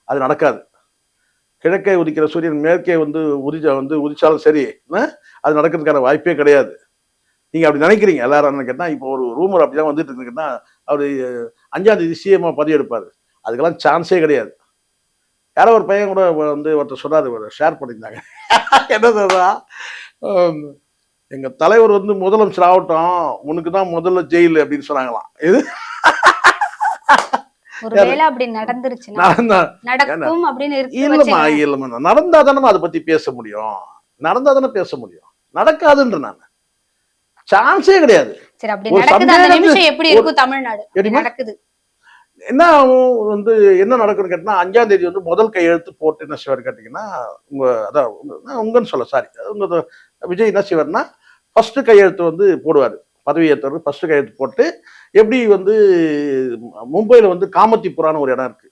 அது நடக்காது. கிழக்கே உதிக்கிற சூரியன் மேற்கே வந்து உதிச்சாலும் சரி அது நடக்கிறதுக்கான வாய்ப்பே கிடையாது. நீங்க அப்படி நினைக்கிறீங்க எல்லாரும் கேட்டா, இப்போ ஒரு ரூமர் அப்படிதான் வந்துட்டு இருக்குன்னா அவரு 5ஆம் தேதி சிஎம் பதவி எடுப்பாரு. அதுக்கெல்லாம் சான்ஸே கிடையாது. யாரோ ஒரு பையன் கூட வந்து ஒருத்தர் சொன்னாரு, ஷேர் பண்ணியிருந்தாங்க. என்ன சொல்றா, எங்க தலைவர் வந்து முதலமைச்சர் ஆகட்டும், உனக்கு தான் முதல்ல ஜெயில் அப்படின்னு சொன்னாங்களாம். இது ஒருவேளை அப்படி நடந்துருச்சுன்னா நடக்கும் அப்படின்னு இல்லம்மா நடந்தா தானே அதை பத்தி பேச முடியும். நடந்தா தானே பேச முடியும். நடக்காதுன்ற நான் சான்ஸே கிடையாது. சரி, அப்படி நடக்குது அந்த நிமிஷம் எப்படி இருக்கும் தமிழ்நாடு நடக்குது என்ன வந்து என்ன நடக்குன்னு கேட்டா, 5ஆம் தேதி வந்து முதல் கையெழுத்து போட்டு என்ன செய்வார் கேட்டீங்கன்னா, உங்கன்னு சொல்ல சாரி உங்க விஜய் என்ன செய்வார்னா ஃபர்ஸ்ட் கையெழுத்து வந்து போடுவாரு. பதவி ஏற்றவர் ஃபர்ஸ்ட் கையெழுத்து போட்டு எப்படி வந்து மும்பையில் வந்து காமத்திபுரான்னு ஒரு இடம் இருக்கு.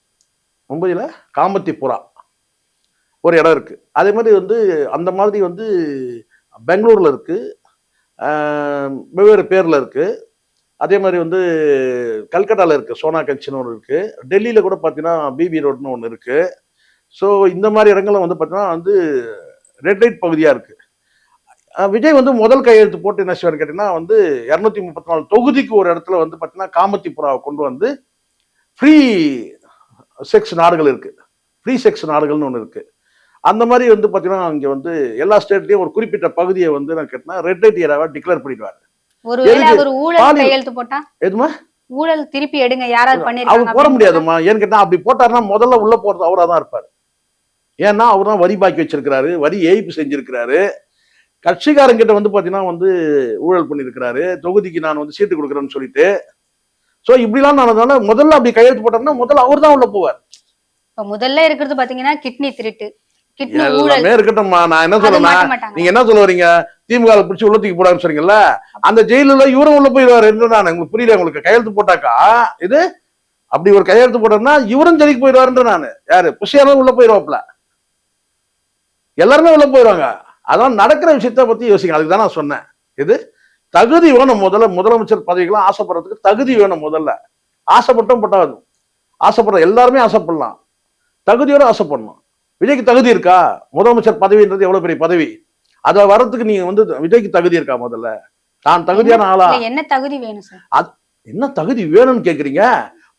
மும்பையில் காமத்திபுரா ஒரு இடம் இருக்கு. அதே மாதிரி வந்து அந்த மாதிரி வந்து பெங்களூர்ல இருக்கு, வெவ்வேறு பேர்ல இருக்கு. அதே மாதிரி வந்து கல்கட்டாவில் இருக்கு, சோனாகஞ்சின்னு ஒன்று இருக்கு. டெல்லியில் கூட பார்த்தீங்கன்னா பிபி ரோட்னு ஒன்று இருக்கு. ஸோ இந்த மாதிரி இடங்கள்ல வந்து பார்த்தீங்கன்னா வந்து ரெட் லைட் பகுதியாக இருக்கு. விஜய் வந்து முதல் கையெழுத்து போட்டு என்ன செய்வார் கேட்டீங்கன்னா வந்து 234 தொகுதிக்கு ஒரு இடத்துல வந்து பார்த்தீங்கன்னா காமத்திபுராவை கொண்டு வந்து ஃப்ரீ செக்ஸ் நாடுகள் இருக்கு. ஃப்ரீ செக்ஸ் நாடுகள்னு ஒன்று இருக்கு. அந்த மாதிரி வந்து பார்த்தீங்கன்னா இங்கே வந்து எல்லா ஸ்டேட்லேயும் ஒரு குறிப்பிட்ட பகுதியை வந்து நான் கேட்டேன்னா ரெட் லைட் ஏரியாவை டிக்ளேர் பண்ணிடுவார். ஒருவேளை அவர் ஊழல் கையெழுத்து போட்டா எதுமா ஊழல் திருப்பி எடுங்க யாராவது அவர் போட முடியாதுமா. ஏன்னு கேட்டா அப்படி போட்டாருன்னா முதல்ல உள்ள போறது அவரா தான் இருப்பாரு. ஏன்னா அவர் தான் வரி பாக்கி வச்சிருக்கிறாரு, வரி ஏய்ப்பு செஞ்சிருக்கிறாரு. கட்சிக்காரங்கிட்ட வந்து பாத்தீங்கன்னா வந்து ஊழல் பண்ணிருக்கிறாரு, தொகுதிக்கு நான் வந்து சீட்டு கொடுக்குறேன்னு சொல்லிட்டு. சோ இப்படிலாம் நடந்ததால முதல்ல அப்படி கையெழுத்து போட்டாருன்னா முதல்ல அவர் தான் உள்ள போவார். இப்ப முதல்ல இருக்கிறது பாத்தீங்கன்னா கிட்னி திருட்டு, கிட்னி ஊழல் எல்லாமே இருக்கட்டும்மா. நான் என்ன சொல்றேன்னா, நீங்க என்ன சொல்ல வரீங்க, திமுக பிடிச்சி உள்ள தூக்கி போடான்னு சொன்னீங்கல்ல, அந்த ஜெயிலுல இவரும் உள்ள போயிடுவாரு. நான் உங்களுக்கு புரியல, உங்களுக்கு கையெழுத்து போட்டாக்கா இது அப்படி ஒரு கையெழுத்து போட்டோம்னா இவரும் ஜெயிலுக்கு போயிடுவாருன்ற நானு. யாரு புஷியாலும் உள்ள போயிடுவாப்ல, எல்லாருமே உள்ள போயிடுவாங்க. அதான் நடக்கிற விஷயத்த பத்தி யோசிங்க. அதுக்கு தான் நான் சொன்னேன். இது தகுதி வேணும். முதலமைச்சர் பதவிக்கெல்லாம் ஆசைப்படுறதுக்கு தகுதி வேணும். முதல்ல ஆசைப்பட்டும் பட்டாது, ஆசைப்படுற எல்லாருமே ஆசைப்படலாம், தகுதியோட ஆசைப்படணும். விஜய்க்கு தகுதி இருக்கா? முதலமைச்சர் பதவின்றது எவ்வளவு பெரிய பதவி. அத வர்றதுக்கு நீங்க வந்து விஜய்க்கு தகுதி இருக்கா? முதல்ல நான் தகுதியான ஆளா? என்ன தகுதி வேணும் சார்? அது என்ன தகுதி வேணும்னு கேக்குறீங்க?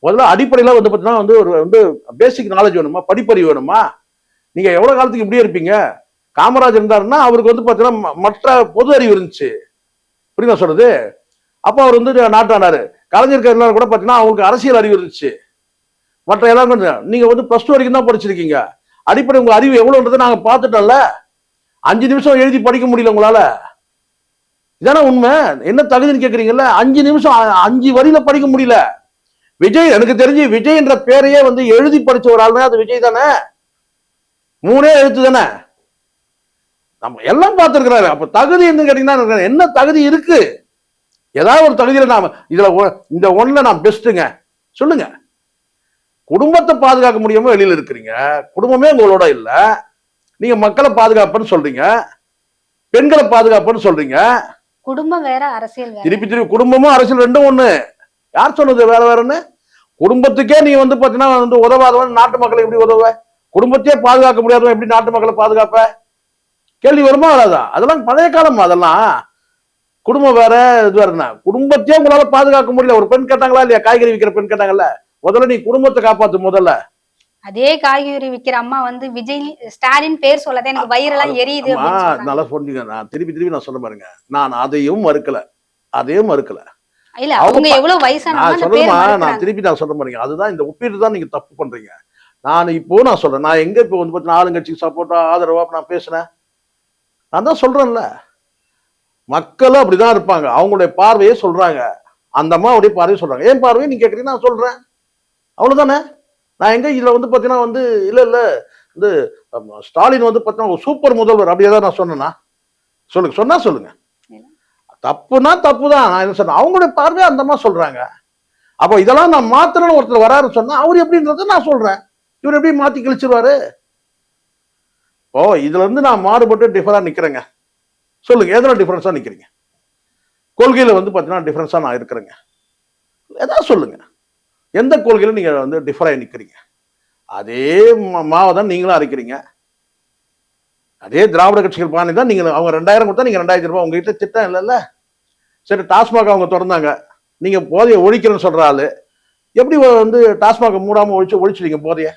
முதல்ல அடிப்படையில வந்து பாத்தீங்கன்னா வந்து ஒரு வந்து பேசிக் நாலேஜ் வேணுமா, படிப்பறிவு வேணுமா? நீங்க எவ்வளவு காலத்துக்கு இப்படியே இருப்பீங்க? காமராஜர் இருந்தாருன்னா அவருக்கு வந்து பாத்தீங்கன்னா மற்ற பொது அறிவு இருந்துச்சு, புரியுதா சொல்றது? அப்ப அவர் வந்து நாட்டானாரு. கலைஞருக்கு எல்லாரும் கூட பாத்தீங்கன்னா அவங்களுக்கு அரசியல் அறிவு இருந்துச்சு. மற்ற எல்லாரும் நீங்க வந்து +2 வரைக்கும் தான் படிச்சிருக்கீங்க. அடிப்படை உங்க அறிவு எவ்வளவுன்றதை நாங்க பார்த்துட்டோம்ல. 5 நிமிஷம் எழுதி படிக்க முடியல உங்களால. இதானே உண்மை. என்ன தகுதின்னு கேக்குறீங்கல்ல, 5 நிமிஷம் 5 வரியில படிக்க முடியல. விஜய் எனக்கு தெரிஞ்சு விஜய் என்ற பேரையே வந்து எழுதி படிச்ச ஒரு ஆளுனா அது விஜய் தானே. 3 எழுத்து தானே. நம்ம எல்லாம் பார்த்திருக்கிறாரு. அப்ப தகுதி என்ன கேட்டீங்கன்னா என்ன தகுதி இருக்கு? ஏதாவது ஒரு தகுதியில நாம இதுல இந்த ஒண்ணுல நான் பெஸ்ட்டுங்க சொல்லுங்க. குடும்பத்தை பாதுகாக்க முடியாம வெளியில இருக்கிறீங்க, குடும்பமே உங்களோட இல்ல. நீங்க மக்களை பாதுகாப்புன்னு சொல்றீங்க, பெண்களை பாதுகாப்புன்னு சொல்றீங்க. குடும்பம் வேற, அரசியல் வேற. திருப்பி குடும்பமும் அரசியல் ரெண்டும் ஒண்ணு. யார் சொன்னது வேற வேறன்னு? குடும்பத்துக்கே நீங்க வந்து பாத்தீங்கன்னா வந்து உதவாதவன் நாட்டு மக்களை எப்படி உதவ? குடும்பத்தையே பாதுகாக்க முடியாதவன் எப்படி நாட்டு மக்களை பாதுகாப்ப? கேள்வி வருமா வராதா? அதெல்லாம் பழைய காலம். அதெல்லாம் குடும்பம் வேற இது வேறனா. குடும்பத்தையே உங்களால பாதுகாக்க முடியல. ஒரு பெண் கேட்டாங்களா இல்லையா? காய்கறி விற்கிற பெண் கேட்டாங்கல்ல, முதல்ல நீ குடும்பத்தை காப்பாத்து. முதல்ல அதே காய்கறி விற்கிற அம்மா வந்து விஜய் ஸ்டாலின் பேர் சொல்லதே எனக்கு வயிறெல்லாம் எரியுது. நல்லா சொன்னீங்க. நான் திருப்பி நான் சொல்ல பாருங்க, நான் அதையும் மறுக்கல. அதே மறுக்கல. இல்ல அவங்க எவ்வளவு நான் வயசானவங்க சொல்றதுமா, நான் திருப்பி நான் சொல்ல மாட்டேங்க. அதுதான் இந்த ஒப்பீடு தான் நீங்க தப்பு பண்றீங்க. நான் சொல்றேன், நான் எங்க இப்போ வந்து பார்த்தீங்கன்னா ஆளுங்கட்சிக்கு சப்போர்ட்டா ஆதரவா நான் பேசுனேன். நான் தான் சொல்றேன்ல, மக்களும் அப்படிதான் இருப்பாங்க. அவங்களுடைய பார்வையே சொல்றாங்க. அந்த அம்மாவுடைய பார்வையை சொல்றாங்க. ஏன் பார்வையை நீங்க கேட்குறீங்க, நான் சொல்றேன். அவ்வளவுதானே. நான் எங்க இதுல வந்து பார்த்தீங்கன்னா வந்து இல்ல இல்ல வந்து ஸ்டாலின் வந்து பார்த்தீங்கன்னா ஒரு சூப்பர் முதல்வர் அப்படி ஏதாவது நான் சொன்னேன்னா சொல்லுங்க, சொன்னா சொல்லுங்க. தப்புனா தப்பு தான். நான் என்ன சொன்னேன், அவங்களுடைய பார்வையை அந்த அம்மா சொல்றாங்க. அப்போ இதெல்லாம் நான் மாத்திரன்னு ஒருத்தர் வராரு சொன்னா அவர் எப்படின்றத நான் சொல்றேன். இவர் எப்படி மாத்தி கழிச்சிருவாரு? ஓ, இதுல இருந்து நான் மாறுபட்டு டிஃபரா நிக்கிறேங்க. சொல்லுங்க, எதுல டிஃபரன்ஸா நிக்கிறீங்க? கொள்கையில வந்து பாத்தீங்கன்னா டிஃபரன்ஸா நான் இருக்கிறேங்க. ஏதாவது சொல்லுங்க, எந்த கொள்கையில நீங்க வந்து டிஃபரா நிக்கிறீங்க? அதே மாவை தான் நீங்களும் அரைக்கிறீங்க. அதே திராவிட கட்சிகள் பாணி தான் நீங்க. அவங்க 2000 கொடுத்தா நீங்க 2000 ரூபாய். உங்ககிட்ட திட்டம் இல்லைல்ல. சரி, டாஸ்மாக் அவங்க திறந்தாங்க, நீங்க போதையை ஒழிக்கிறேன்னு சொல்ற ஆளு எப்படி வந்து டாஸ்மாக மூடாம ஒழிச்சிட்டீங்க போதைய?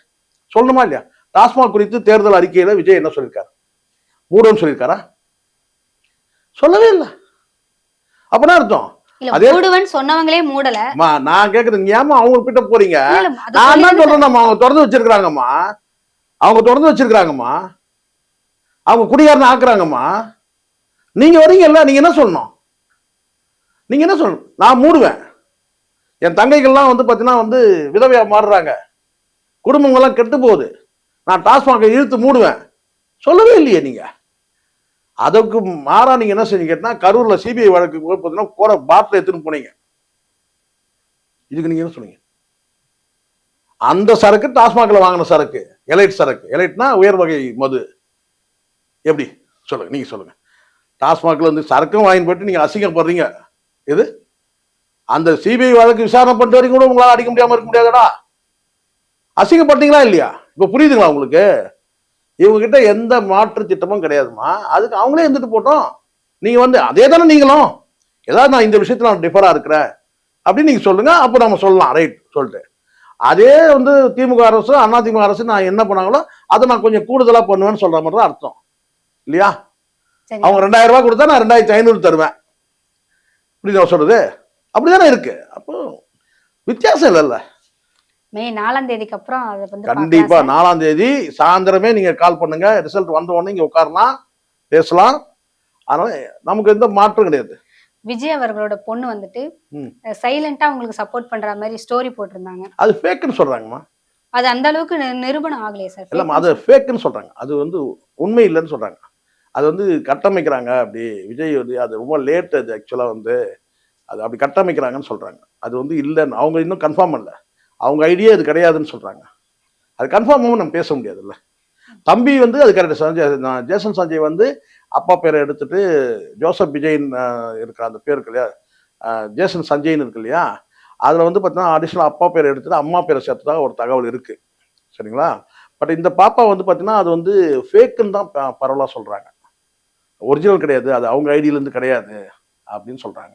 சொல்லணுமா இல்லையா? டாஸ்மாக் குறித்து தேர்தல் அறிக்கையில விஜய் என்ன சொல்லியிருக்காரு? மூடன்னு சொல்லியிருக்காரா? சொல்லவே இல்லை. அப்பனா அர்த்தம் அதே சொன்னவங்களே மூடல. நான் கேக்குறேன், ஏமா அவங்க கிட்ட போறீங்க? நான் தான் சொல்றேன், அவங்க திறந்து வச்சிருக்காங்கம்மா. அவங்க திறந்து வச்சிருக்காங்கம்மா. அவங்க குடிகாரன் ஆக்குறாங்கம்மா. நீங்க வரீங்கல்ல, நீங்க என்ன சொல்லணும்? நீங்க என்ன சொல்லணும்? நான் மூடுவேன். என் தங்கைகள்லாம் வந்து பாத்தீங்கன்னா வந்து விதவையா மாறுறாங்க, குடும்பங்கள்லாம் கெட்டு போகுது, நான் டாஸ்மாக இழுத்து மூடுவேன். சொல்லவே இல்லையே நீங்க. அதுக்கு மாறா நீங்க என்ன செஞ்சீங்க கேட்டா, கரூர்ல சிபிஐ வழக்கு பார்த்தீங்கன்னா கோர பாட்டில் எடுத்துன்னு போனீங்க. இதுக்கு நீங்க என்ன சொன்னீங்க? அந்த சரக்கு டாஸ்மாக்ல வாங்கின சரக்கு, எலைட் சரக்கு. எலைட்னா உயர் வகை மது. எப்படி சொல்லுங்க, நீங்க சொல்லுங்க. டாஸ்மாக்ல வந்து சரக்கும் வாங்கி போட்டு நீங்க அசிங்கப்படுறீங்க. எது அந்த சிபிஐ வழக்கு விசாரணை பண்ணிட்டு வரைக்கும் கூட உங்களால அடிக்க முடியாம இருக்க முடியாதடா. அசிங்கப்பட்டீங்களா இல்லையா? இப்ப புரியுதுங்களா உங்களுக்கு? இவங்க கிட்ட எந்த மாற்று திட்டமும் கிடையாதுமா. அதுக்கு அவங்களே இருந்துட்டு போட்டோம். நீங்க வந்து அதே தானே நீங்களும். ஏதாவது நான் இந்த விஷயத்துல நான் டிஃபரா இருக்கிறேன் அப்படின்னு நீங்க சொல்லுங்க, அப்ப நம்ம சொல்லலாம், ரைட் சொல்லிட்டு. அதே வந்து திமுக அரசு அதிமுக அரசு நான் என்ன பண்ணாங்களோ அதை நான் கொஞ்சம் கூடுதலா பண்ணுவேன்னு சொல்ற மாதிரி தான் அர்த்தம் இல்லையா? அவங்க 2000 ரூபாய் கொடுத்தா நான் 2500 தருவேன். இப்படி நான் சொல்றது அப்படிதானே இருக்கு. அப்போ வித்தியாசம் இல்லைல்ல. மே 4ஆம் தேதிக்கு அப்புறம் அதை வந்து கண்டிப்பா 4ஆம் தேதி சாயந்தரமே நீங்க கால் பண்ணுங்க. ரிசல்ட் வந்த உடனே இங்க உட்காரலாம், பேசலாம். அதனால நமக்கு எந்த மாற்றம் கிடையாது. விஜய் அவர்களோட பொண்ணு வந்துட்டு சைலண்டா உங்களுக்கு சப்போர்ட் பண்ற மாதிரி ஸ்டோரி போட்டிருந்தாங்க. அது ஃபேக்னு சொல்றாங்கம்மா. அது அந்த அளவுக்கு நிரூபணம் ஆகலையே சார்? இல்ல, அது ஃபேக்னு சொல்றாங்க. அது வந்து உண்மை இல்லைன்னு சொல்றாங்க. அது வந்து கட்டமைக்கிறாங்க. அப்படி விஜய் வந்து அது ரொம்ப லேட். அது ஆக்சுவலா வந்து அது அப்படி கட்டமைக்கிறாங்கன்னு சொல்றாங்க. அது வந்து இல்லைன்னு அவங்க இன்னும் கன்ஃபார்ம் பண்ணல. அவங்க ஐடியா இது கிடையாதுன்னு சொல்றாங்க. அது கன்ஃபார்மாகவும் நம்ம பேச முடியாதுல்ல. தம்பி வந்து அது கரெக்ட். ஜேசன் சஞ்சய் வந்து அப்பா பேரை எடுத்துட்டு ஜோசப் விஜயின் இருக்கிற அந்த பேர் இருக்கு இல்லையா, ஜேசன் சஞ்சய்னு இருக்கு இல்லையா, அதில் வந்து பார்த்தீங்கன்னா அடிஷ்னல் அப்பா பேரை எடுத்துட்டு அம்மா பேரை சேர்த்துதான் ஒரு தகவல் இருக்கு. சரிங்களா? பட் இந்த பாப்பா வந்து பார்த்தீங்கன்னா அது வந்து ஃபேக்குன்னு தான் பரவலாக சொல்றாங்க. ஒரிஜினல் கிடையாது, அது அவங்க ஐடியிலேருந்து கிடையாது அப்படின்னு சொல்றாங்க.